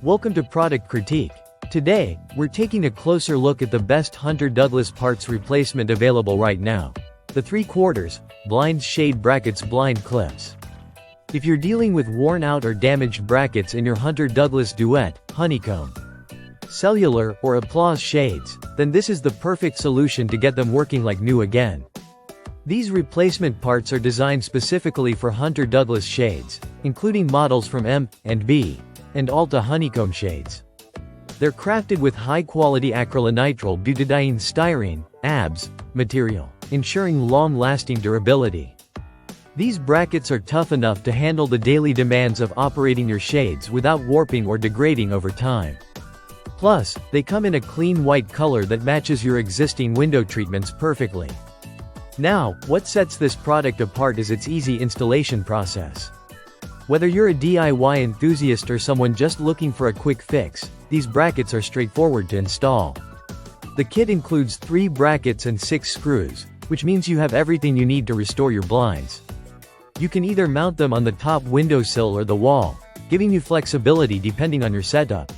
Welcome to Product Critique. Today, we're taking a closer look at the best Hunter Douglas parts replacement available right now. The 3/4 blind shade brackets blind clips. If you're dealing with worn out or damaged brackets in your Hunter Douglas Duet, Honeycomb, Cellular, or Applause shades, then this is the perfect solution to get them working like new again. These replacement parts are designed specifically for Hunter Douglas shades, including models from M and B and Alta Honeycomb shades. They're crafted with high-quality acrylonitrile butadiene styrene (ABS) material, ensuring long-lasting durability. These brackets are tough enough to handle the daily demands of operating your shades without warping or degrading over time. Plus, they come in a clean white color that matches your existing window treatments perfectly. Now, what sets this product apart is its easy installation process. Whether you're a DIY enthusiast or someone just looking for a quick fix, these brackets are straightforward to install. The kit includes 3 brackets and 6 screws, which means you have everything you need to restore your blinds. You can either mount them on the top windowsill or the wall, giving you flexibility depending on your setup.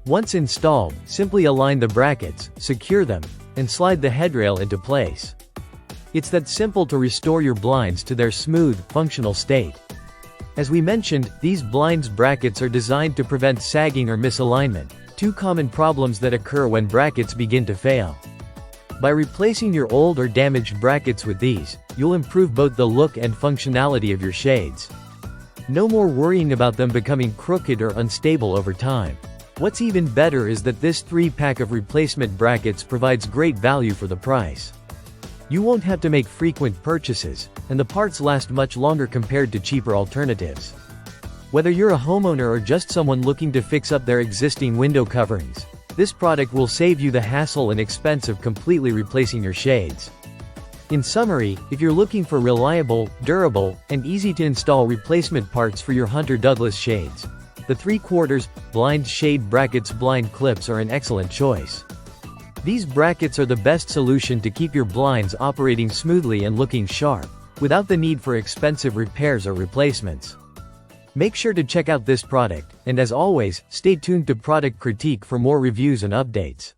Once installed, simply align the brackets, secure them, and slide the headrail into place. It's that simple to restore your blinds to their smooth, functional state. As we mentioned, these blinds brackets are designed to prevent sagging or misalignment, 2 common problems that occur when brackets begin to fail. By replacing your old or damaged brackets with these, you'll improve both the look and functionality of your shades. No more worrying about them becoming crooked or unstable over time. What's even better is that this 3-pack of replacement brackets provides great value for the price. You won't have to make frequent purchases, and the parts last much longer compared to cheaper alternatives. Whether you're a homeowner or just someone looking to fix up their existing window coverings, this product will save you the hassle and expense of completely replacing your shades. In summary, if you're looking for reliable, durable, and easy-to-install replacement parts for your Hunter Douglas shades, the 3/4 blind shade brackets blind clips are an excellent choice. These brackets are the best solution to keep your blinds operating smoothly and looking sharp, without the need for expensive repairs or replacements. Make sure to check out this product, and as always, stay tuned to Product Critique for more reviews and updates.